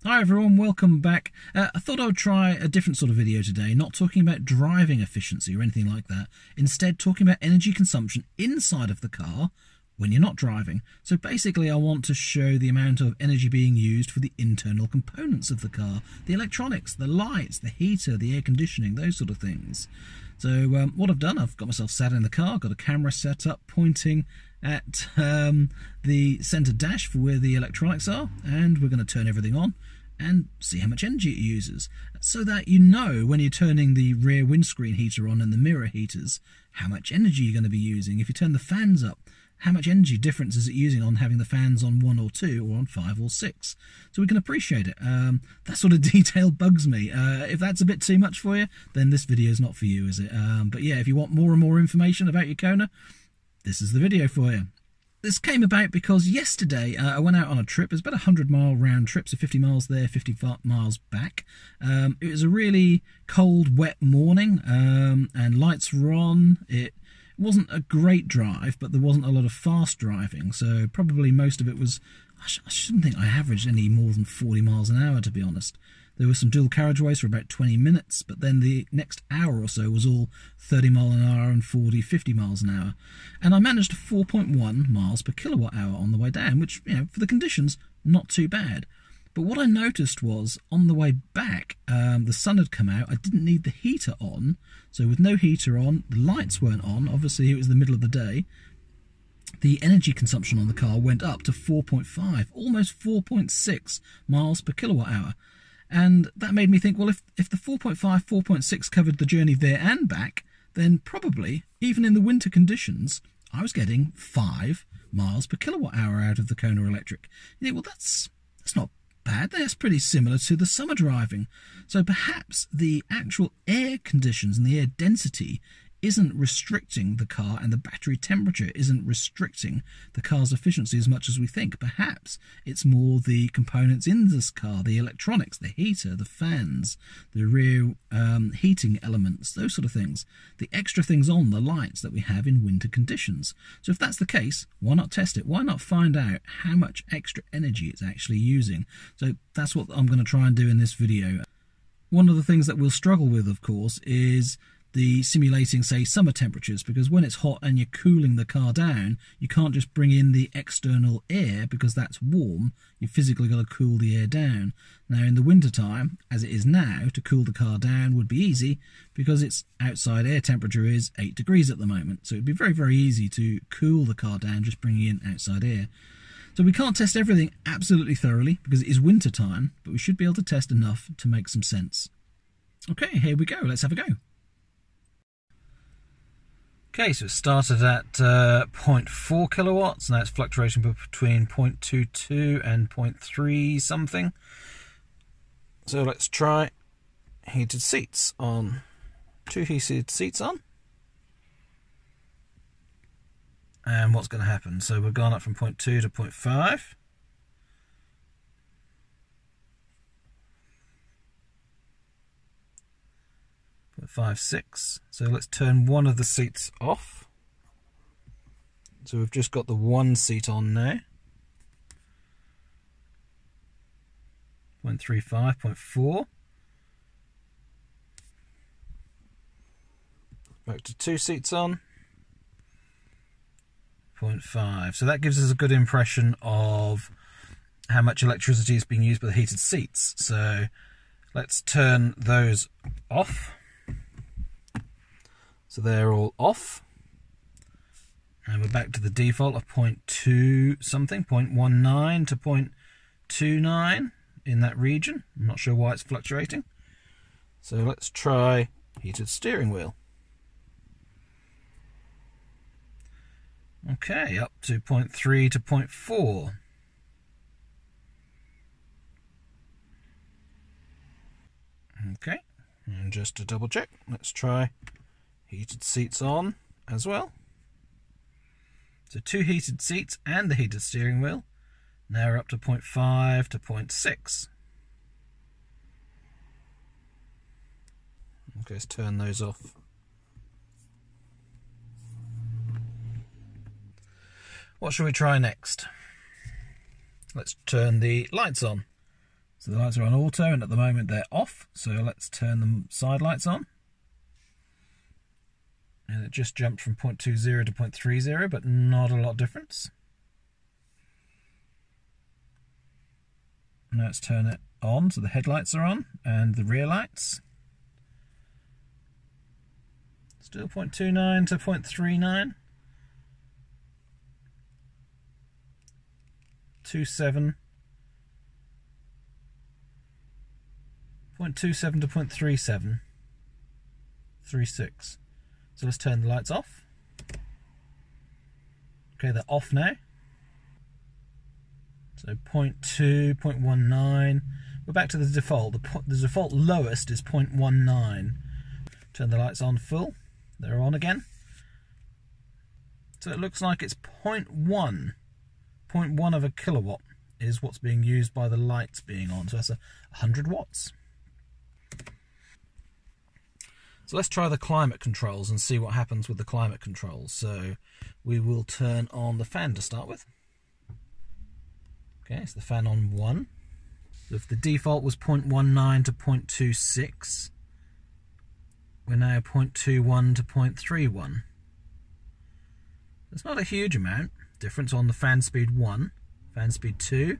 Hi everyone, welcome back. I thought I would try a different sort of video today, not talking about driving efficiency or anything like that. Instead, talking about energy consumption inside of the car when you're not driving. So basically I want to show the amount of energy being used for the internal components of the car. The electronics, the lights, the heater, the air conditioning, those sort of things. So what I've done, I've got myself sat in the car, got a camera set up pointing at the centre dash for where the electronics are, and we're going to turn everything on and see how much energy it uses, so that you know when you're turning the rear windscreen heater on and the mirror heaters how much energy you're going to be using. If you turn the fans up, how much energy difference is it using on having the fans on 1 or 2 or on 5 or 6? So we can appreciate it. That sort of detail bugs me. If that's a bit too much for you, then this video is not for you, is it? But yeah, if you want more and more information about your Kona, this is the video for you. This came about because yesterday I went out on a trip. It was about a 100-mile round trip, so 50 miles there, 50 miles back. It was a really cold, wet morning, and lights were on. It wasn't a great drive, but there wasn't a lot of fast driving, so probably most of it was... I shouldn't think I averaged any more than 40 miles an hour, to be honest. There were some dual carriageways for about 20 minutes, but then the next hour or so was all 30 mile an hour and 40, 50 miles an hour. And I managed 4.1 miles per kilowatt hour on the way down, which, you know, for the conditions, not too bad. But what I noticed was, on the way back, the sun had come out, I didn't need the heater on, so with no heater on, the lights weren't on, obviously it was the middle of the day, the energy consumption on the car went up to 4.5, almost 4.6 miles per kilowatt hour. And that made me think, well, if the 4.5, 4.6 covered the journey there and back, then probably, even in the winter conditions, I was getting 5 miles per kilowatt hour out of the Kona Electric. You think, well, that's not bad. That's pretty similar to the summer driving. So perhaps the actual air conditions and the air density isn't restricting the car, and the battery temperature isn't restricting the car's efficiency as much as we think. Perhaps it's more the components in this car, the electronics, the heater, the fans, the rear heating elements, those sort of things. The extra things on, the lights that we have in winter conditions. So if that's the case, why not test it? Why not find out how much extra energy it's actually using? So that's what I'm going to try and do in this video. One of the things that we'll struggle with, of course, is the simulating, say, summer temperatures, because when it's hot and you're cooling the car down, you can't just bring in the external air because that's warm. You've physically got to cool the air down. Now in the winter time, as it is now, to cool the car down would be easy because its outside air temperature is 8 degrees at the moment. So it'd be very, very easy to cool the car down just bringing in outside air. So we can't test everything absolutely thoroughly because it is winter time, but we should be able to test enough to make some sense. Okay, here we go. Let's have a go. Okay, so it started at 0.4 kilowatts, now it's fluctuating between 0.22 and 0.3 something. So let's try heated seats on. 2 heated seats on. And what's going to happen? So we've gone up from 0.2 to 0.5. 0.56. So let's turn one of the seats off. So we've just got the one seat on now. 0.35, 0.4. Back to 2 seats on. 0.5. So that gives us a good impression of how much electricity is being used by the heated seats. So let's turn those off. So they're all off. And we're back to the default of 0.2 something, 0.19 to 0.29 in that region. I'm not sure why it's fluctuating. So let's try heated steering wheel. Okay, up to 0.3 to 0.4. Okay, and just to double check, let's try heated seats on as well. So 2 heated seats and the heated steering wheel. Now we're up to 0.5 to 0.6. Okay, let's turn those off. What shall we try next? Let's turn the lights on. So the lights are on auto, and at the moment they're off, so let's turn the side lights on. And it just jumped from 0.20 to 0.30, but not a lot of difference. Now let's turn it on, so the headlights are on, and the rear lights. Still 0.29 to 0.39. 0.27 to 0.37. 36. So let's turn the lights off. Okay, they're off now. So 0.2, 0.19. We're back to the default. The default lowest is 0.19. Turn the lights on full. They're on again. So it looks like it's 0.1. 0.1 of a kilowatt is what's being used by the lights being on. So that's 100 watts. So let's try the climate controls and see what happens with the climate controls. So we will turn on the fan to start with. Okay, so the fan on 1. So if the default was 0.19 to 0.26, we're now 0.21 to 0.31. There's not a huge amount difference on the fan speed 1, fan speed 2.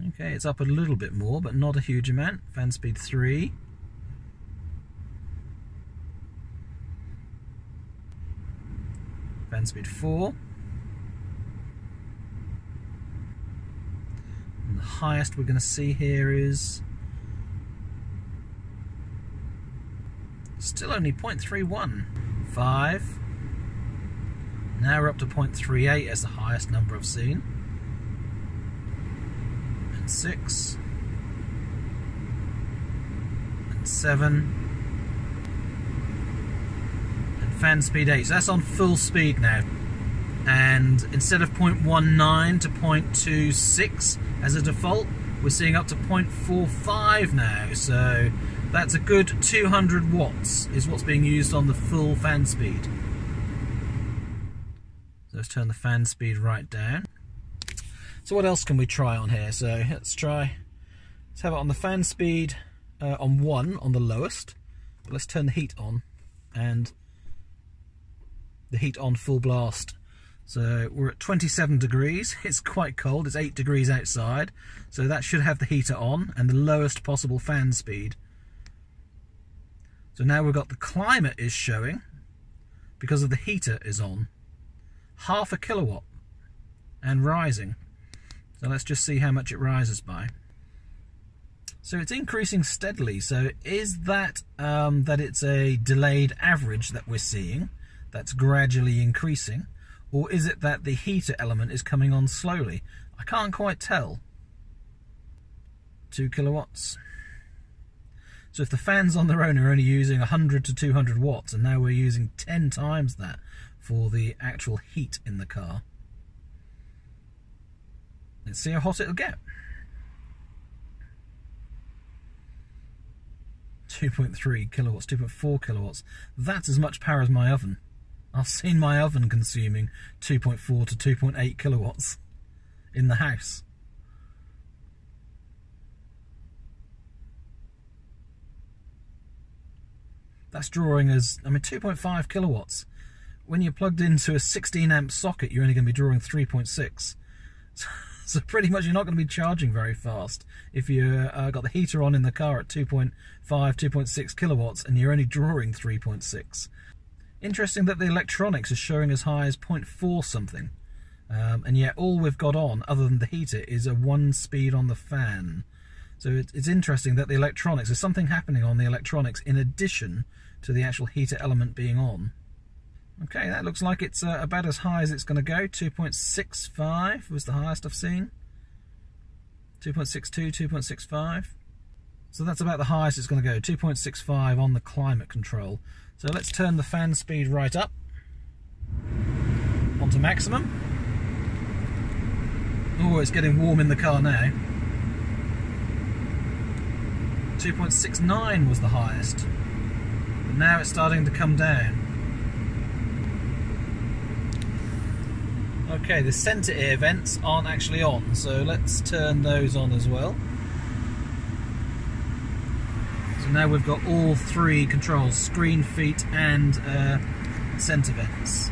Okay, it's up a little bit more, but not a huge amount. Fan speed 3. Fan speed 4. And the highest we're going to see here is still only 0.31. 5. Now we're up to 0.38 as the highest number I've seen. 6 and 7 and fan speed 8. So that's on full speed now, and instead of 0.19 to 0.26 as a default, we're seeing up to 0.45 now. So that's a good 200 watts is what's being used on the full fan speed. So let's turn the fan speed right down. So what else can we try on here? So let's have it on the fan speed on 1 on the lowest. But let's turn the heat on, and the heat on full blast. So we're at 27 degrees. It's quite cold. It's 8 degrees outside. So that should have the heater on and the lowest possible fan speed. So now we've got the climate is showing because of the heater is on. 0.5 kilowatt and rising. So let's just see how much it rises by. So it's increasing steadily. So is that that it's a delayed average that we're seeing that's gradually increasing, or is it that the heater element is coming on slowly? I can't quite tell. 2 kilowatts. So if the fans on their own are only using 100 to 200 watts, and now we're using 10 times that for the actual heat in the car. Let's see how hot it'll get. 2.3 kilowatts, 2.4 kilowatts. That's as much power as my oven. I've seen my oven consuming 2.4 to 2.8 kilowatts in the house. That's drawing as, 2.5 kilowatts. When you're plugged into a 16 amp socket, you're only going to be drawing 3.6. So pretty much you're not going to be charging very fast if you've got the heater on in the car at 2.5, 2.6 kilowatts and you're only drawing 3.6. Interesting that the electronics is showing as high as 0.4 something. And yet all we've got on, other than the heater, is a 1 speed on the fan. So it's interesting that the electronics, there's something happening on the electronics in addition to the actual heater element being on. Okay, that looks like it's about as high as it's going to go. 2.65 was the highest I've seen. 2.62, 2.65. So that's about the highest it's going to go. 2.65 on the climate control. So let's turn the fan speed right up onto maximum. Oh, it's getting warm in the car now. 2.69 was the highest. But now it's starting to come down. Okay, the centre air vents aren't actually on, so let's turn those on as well. So now we've got all three controls, screen, feet and centre vents.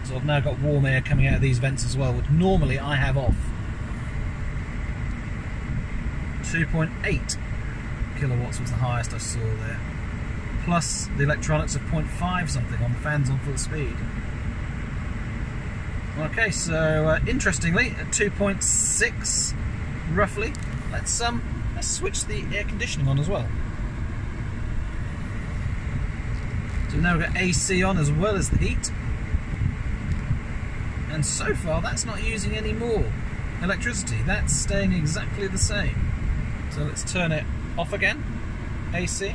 So I've now got warm air coming out of these vents as well, which normally I have off. 2.8 kilowatts was the highest I saw there. Plus the electronics of 0.5 something on the fans on full speed. Okay, so interestingly, at 2.6 roughly, let's switch the air conditioning on as well. So now we've got AC on as well as the heat. And so far that's not using any more electricity, that's staying exactly the same. So let's turn it off again, AC.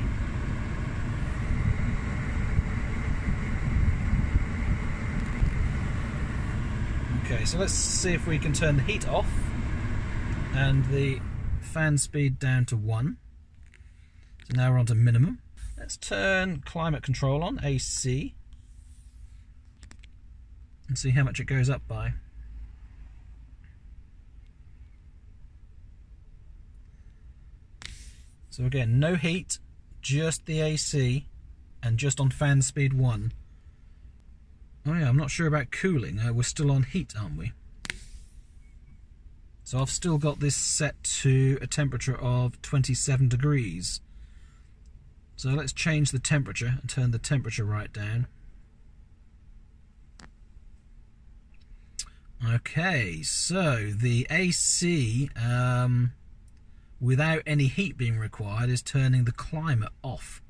Okay, so let's see if we can turn the heat off and the fan speed down to 1. So now we're on to minimum. Let's turn climate control on, AC, and see how much it goes up by. So again, no heat, just the AC, and just on fan speed 1. Oh yeah, I'm not sure about cooling. We're still on heat, aren't we? So I've still got this set to a temperature of 27 degrees. So let's change the temperature and turn the temperature right down. Okay, so the AC, without any heat being required, is turning the climate off.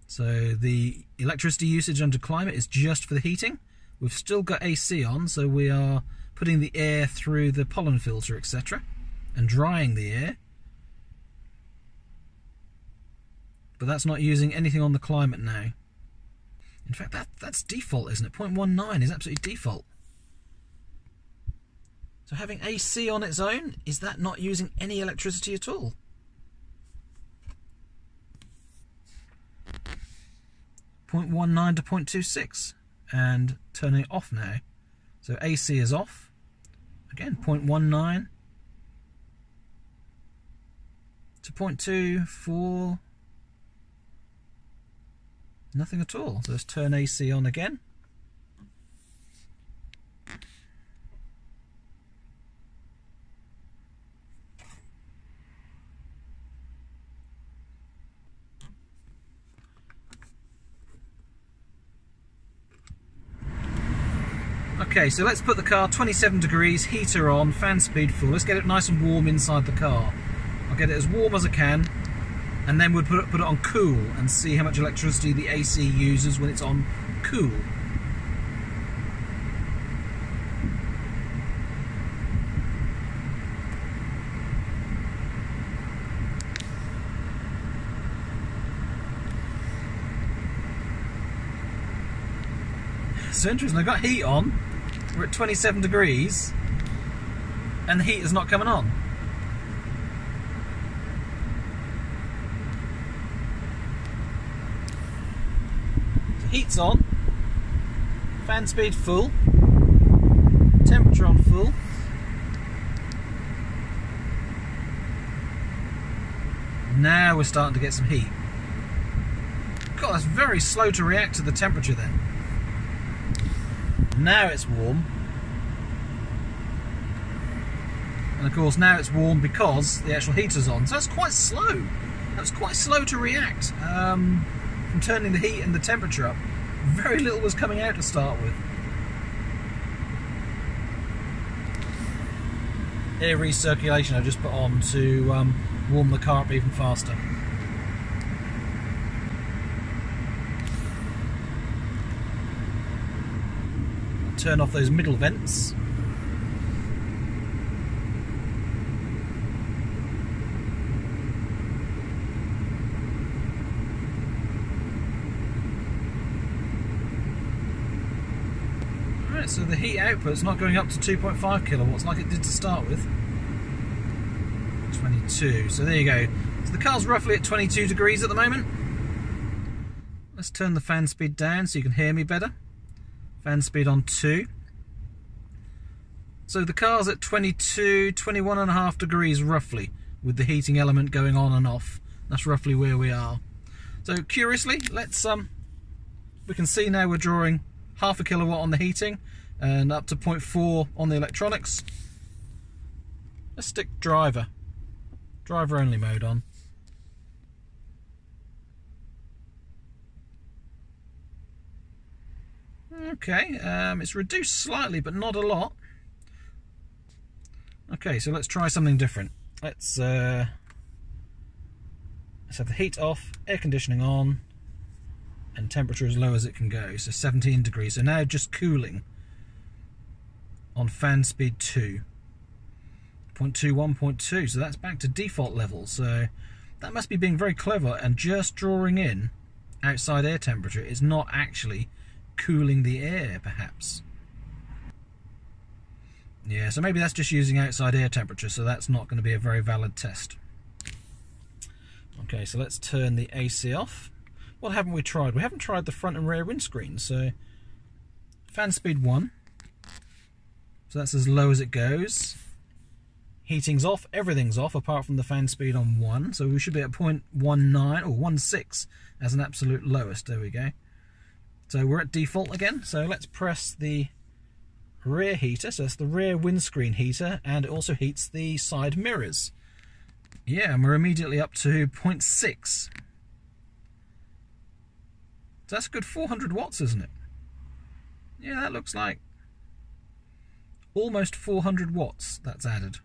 So the electricity usage under climate is just for the heating. We've still got AC on, so we are putting the air through the pollen filter, etc., and drying the air. But that's not using anything on the climate now. In fact, that's default, isn't it? 0.19 is absolutely default. So having AC on its own, is that not using any electricity at all? .19 to 0.26, and turning it off now. So AC is off. Again, 0.19 to 0.24. Nothing at all. So let's turn AC on again. Okay, so let's put the car 27 degrees, heater on, fan speed full. Let's get it nice and warm inside the car. I'll get it as warm as I can, and then we'll put it on cool and see how much electricity the AC uses when it's on cool. So interesting, I've got heat on. We're at 27 degrees and the heat is not coming on. So heat's on, fan speed full, temperature on full. Now we're starting to get some heat. God, that's very slow to react to the temperature then. Now it's warm, and of course now it's warm because the actual heater's on, so that's quite slow. That's quite slow to react from turning the heat and the temperature up. Very little was coming out to start with. Air recirculation I just put on to warm the car up even faster. Turn off those middle vents. Alright, so the heat output's not going up to 2.5 kilowatts like it did to start with. 22, so there you go. So the car's roughly at 22 degrees at the moment. Let's turn the fan speed down so you can hear me better. Fan speed on 2. So the car's at 22, 21.5 degrees roughly, with the heating element going on and off. That's roughly where we are. So curiously, let's we can see now we're drawing 0.5 kilowatt on the heating and up to 0.4 on the electronics. Let's stick driver only mode on. Okay, it's reduced slightly, but not a lot. Okay, so let's try something different. Let's have the heat off, air conditioning on, and temperature as low as it can go. So 17 degrees. So now just cooling on fan speed 2. 0.21, 0.2. So that's back to default level. So that must be being very clever and just drawing in outside air temperature. It's not actually cooling the air, perhaps. Yeah, so maybe that's just using outside air temperature, so that's not going to be a very valid test. Okay, so let's turn the AC off. What haven't we tried? We haven't tried the front and rear windscreen. So fan speed 1. So that's as low as it goes. Heating's off, everything's off apart from the fan speed on 1. So we should be at 0.19 or 16 as an absolute lowest. There we go. So we're at default again. So let's press the rear heater. So that's the rear windscreen heater, and it also heats the side mirrors. Yeah, and we're immediately up to 0.6. So that's a good 400 watts, isn't it? Yeah, that looks like almost 400 watts that's added.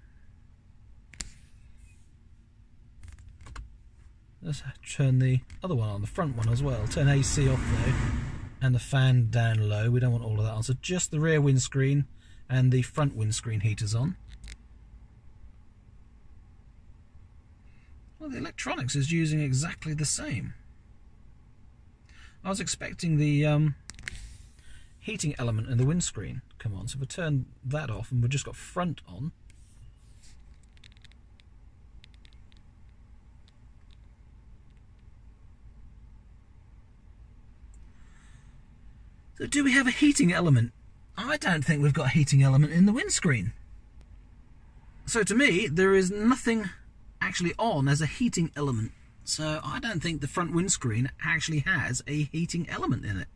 Let's turn the other one on, the front one as well. Turn AC off though, and the fan down low. We don't want all of that on. So just the rear windscreen and the front windscreen heaters on. Well, the electronics is using exactly the same. I was expecting the heating element in the windscreen come on. So if we turn that off and we've just got front on. So do we have a heating element? I don't think we've got a heating element in the windscreen. So to me, there is nothing actually on as a heating element. So I don't think the front windscreen actually has a heating element in it.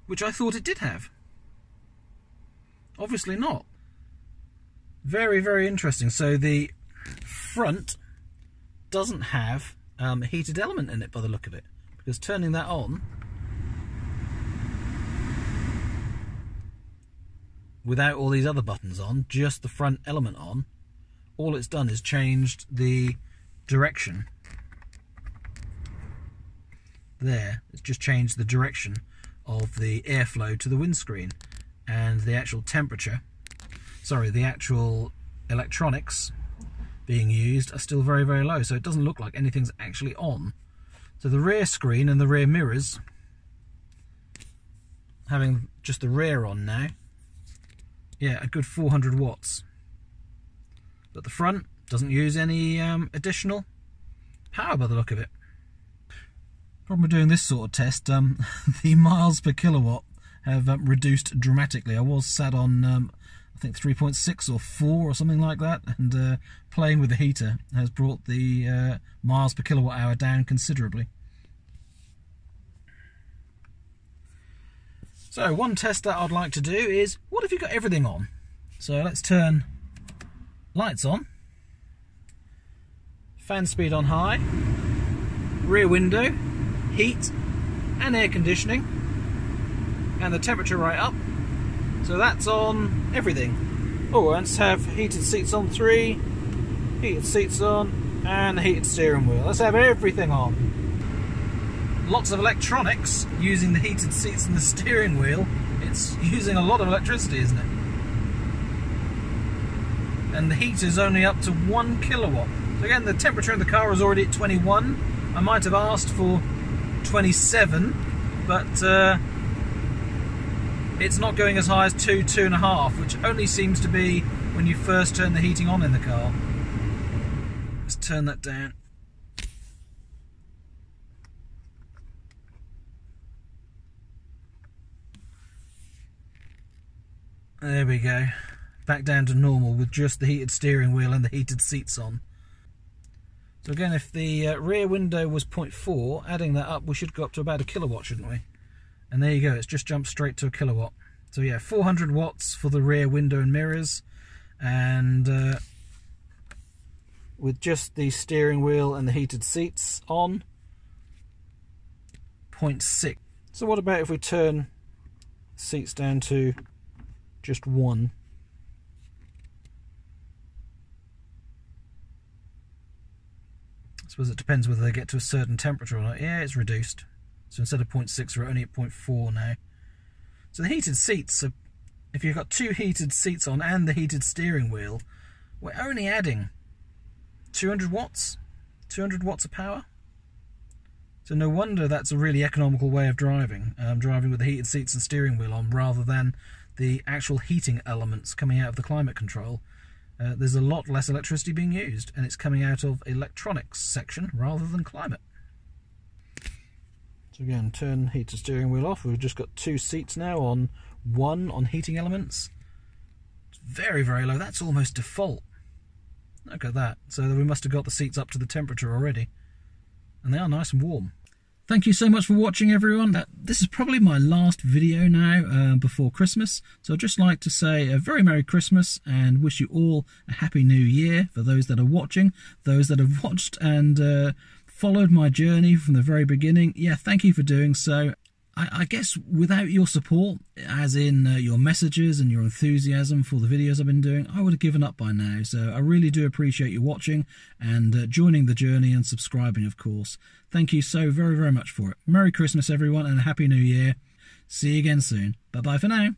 Which I thought it did have. Obviously not. Very, very interesting. So the front doesn't have a heated element in it by the look of it. Because turning that on, without all these other buttons on, just the front element on, all it's done is changed the direction. There, it's just changed the direction of the airflow to the windscreen, and the actual temperature, sorry, the actual electronics being used are still very, very low, so it doesn't look like anything's actually on. So the rear screen and the rear mirrors, having just the rear on now, yeah, a good 400 watts. But the front doesn't use any additional power by the look of it. Problem with doing this sort of test, the miles per kilowatt have reduced dramatically. I was sat on, I think 3.6 or 4 or something like that, and playing with the heater has brought the miles per kilowatt hour down considerably. So one test that I'd like to do is, what if you got everything on? So let's turn lights on, fan speed on high, rear window, heat and air conditioning, and the temperature right up. So that's on everything. Oh, let's have heated seats on 3, heated seats on, and the heated steering wheel. Let's have everything on. Lots of electronics using the heated seats and the steering wheel. It's using a lot of electricity, isn't it? And the heat is only up to 1 kilowatt. So again, the temperature in the car is already at 21. I might have asked for 27, but it's not going as high as 2, 2.5, which only seems to be when you first turn the heating on in the car. Let's turn that down. There we go. Back down to normal with just the heated steering wheel and the heated seats on. So again, if the rear window was 0.4, adding that up, we should go up to about a kilowatt, shouldn't we? And there you go, it's just jumped straight to a kilowatt. So yeah, 400 watts for the rear window and mirrors, and with just the steering wheel and the heated seats on, 0.6. So what about if we turn seats down to just 1? I suppose it depends whether they get to a certain temperature or not. Yeah, it's reduced. So instead of 0.6, we're only at 0.4 now. So the heated seats, if you've got 2 heated seats on and the heated steering wheel, we're only adding 200 watts? 200 watts of power? So no wonder that's a really economical way of driving. Driving with the heated seats and steering wheel on rather than the actual heating elements coming out of the climate control. There's a lot less electricity being used, and it's coming out of electronics section rather than climate. So again, turn heated steering wheel off. We've just got 2 seats now on 1 on heating elements. It's very, very low. That's almost default. Look at that. So we must have got the seats up to the temperature already. And they are nice and warm. Thank you so much for watching, everyone. This is probably my last video now before Christmas. So I'd just like to say a very Merry Christmas and wish you all a Happy New Year for those that are watching, those that have watched and followed my journey from the very beginning. Yeah, thank you for doing so. I guess without your support, as in your messages and your enthusiasm for the videos I've been doing, I would have given up by now. So I really do appreciate you watching and joining the journey and subscribing, of course. Thank you so very, very much for it. Merry Christmas, everyone, and a Happy New Year. See you again soon. Bye-bye for now.